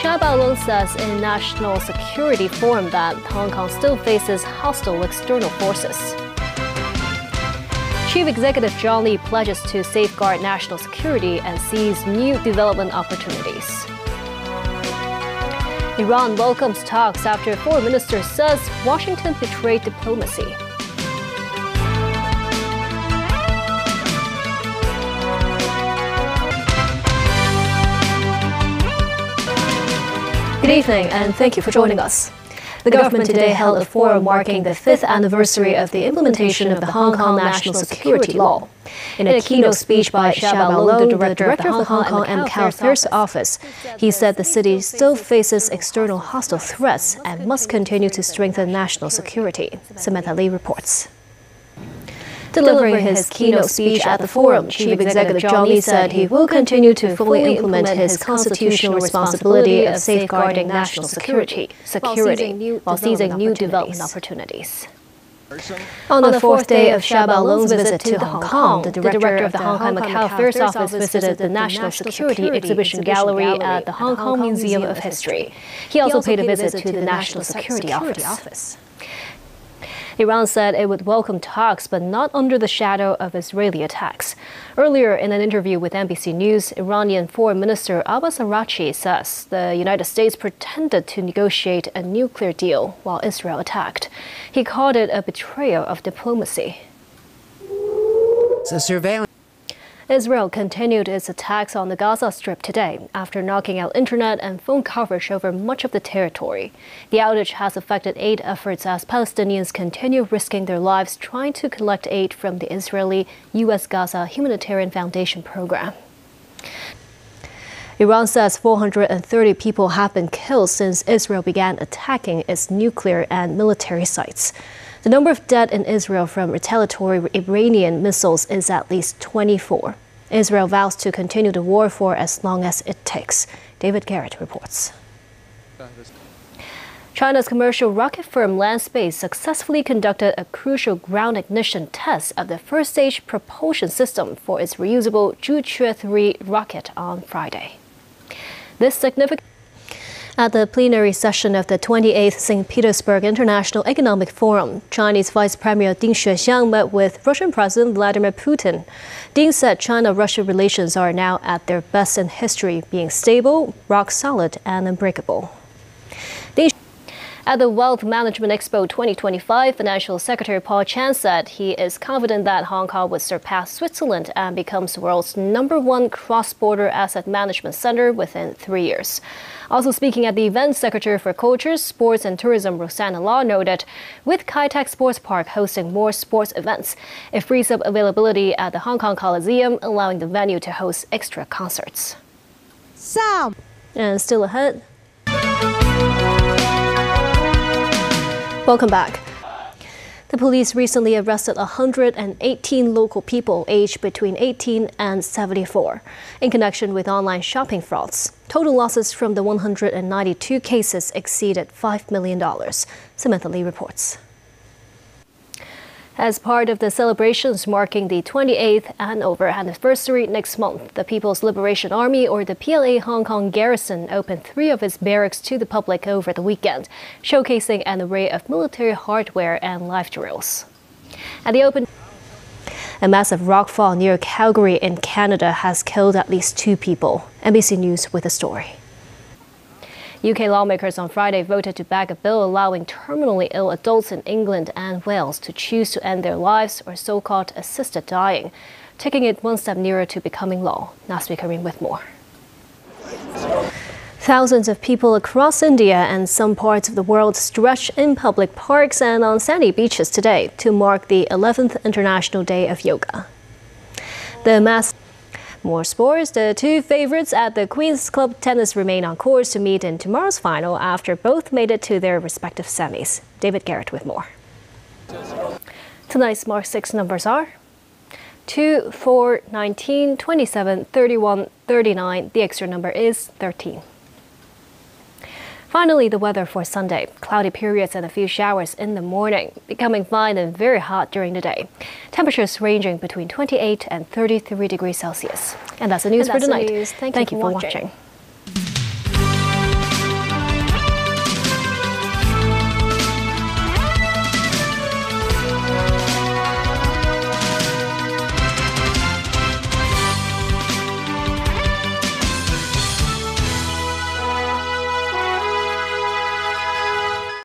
Xiaobo Long says in National Security Forum that Hong Kong still faces hostile external forces. Chief Executive John Lee pledges to safeguard national security and seize new development opportunities. Iran welcomes talks after foreign minister says Washington betrayed diplomacy. Good evening, and thank you for joining us. The government today held a forum marking the 5th anniversary of the implementation of the Hong Kong National Security Law. In a keynote speech by Xiaobo Long, the director of the Hong Kong and Macau Affairs Office, he said the city still faces external hostile threats and must continue to strengthen national security. Samantha reports. Delivering his keynote speech at the forum, Chief Executive John Lee said he will continue to fully implement his constitutional responsibility of safeguarding national security while seizing new development opportunities. On the 4th day of Xiaobo Long's visit to Hong Kong, the director of the Hong Kong Macau Affairs Office visited the National Security Exhibition Gallery at the Hong Kong Museum of History. He also paid a visit to the National Security Office. Iran said it would welcome talks, but not under the shadow of Israeli attacks. Earlier, in an interview with NBC News, Iranian Foreign Minister Abbas Araghchi says the United States pretended to negotiate a nuclear deal while Israel attacked. He called it a betrayal of diplomacy. Israel continued its attacks on the Gaza Strip today after knocking out internet and phone coverage over much of the territory. The outage has affected aid efforts as Palestinians continue risking their lives trying to collect aid from the Israeli U.S. Gaza Humanitarian Foundation program. Iran says 430 people have been killed since Israel began attacking its nuclear and military sites. The number of dead in Israel from retaliatory Iranian missiles is at least 24. Israel vows to continue the war for as long as it takes. David Garrett reports. China's commercial rocket firm Landspace successfully conducted a crucial ground ignition test of the first-stage propulsion system for its reusable Zhuque-3 rocket on Friday. At the plenary session of the 28th St. Petersburg International Economic Forum, Chinese Vice Premier Ding Xuexiang met with Russian President Vladimir Putin. Ding said China-Russia relations are now at their best in history, being stable, rock-solid, and unbreakable. At the Wealth Management Expo 2025, Financial Secretary Paul Chan said he is confident that Hong Kong would surpass Switzerland and becomes the world's #1 cross-border asset management center within 3 years. Also speaking at the event, Secretary for Culture, Sports and Tourism Rosanna Law noted, with Kai Tak Sports Park hosting more sports events, it frees up availability at the Hong Kong Coliseum, allowing the venue to host extra concerts. And still ahead. Welcome back. The police recently arrested 118 local people aged between 18 and 74 in connection with online shopping frauds. Total losses from the 192 cases exceeded $5 million. Samantha reports. As part of the celebrations marking the 28th anniversary next month, the People's Liberation Army, or the PLA Hong Kong Garrison, opened 3 of its barracks to the public over the weekend, showcasing an array of military hardware and life drills. At the open, a massive rockfall near Calgary in Canada has killed at least 2 people. NBC News with a story. UK lawmakers on Friday voted to back a bill allowing terminally ill adults in England and Wales to choose to end their lives, or so-called assisted dying, taking it one step nearer to becoming law. Nasmi Karim with more. Thousands of people across India and some parts of the world stretched in public parks and on sandy beaches today to mark the 11th International Day of Yoga. More sports. The 2 favorites at the Queen's Club Tennis remain on course to meet in tomorrow's final after both made it to their respective semis. David Garrett with more. Tonight's Mark 6 numbers are 2, 4, 19, 27, 31, 39. The extra number is 13. Finally, the weather for Sunday. Cloudy periods and a few showers in the morning, becoming fine and very hot during the day. Temperatures ranging between 28 and 33 degrees Celsius. And that's the news for tonight. Thank you for watching.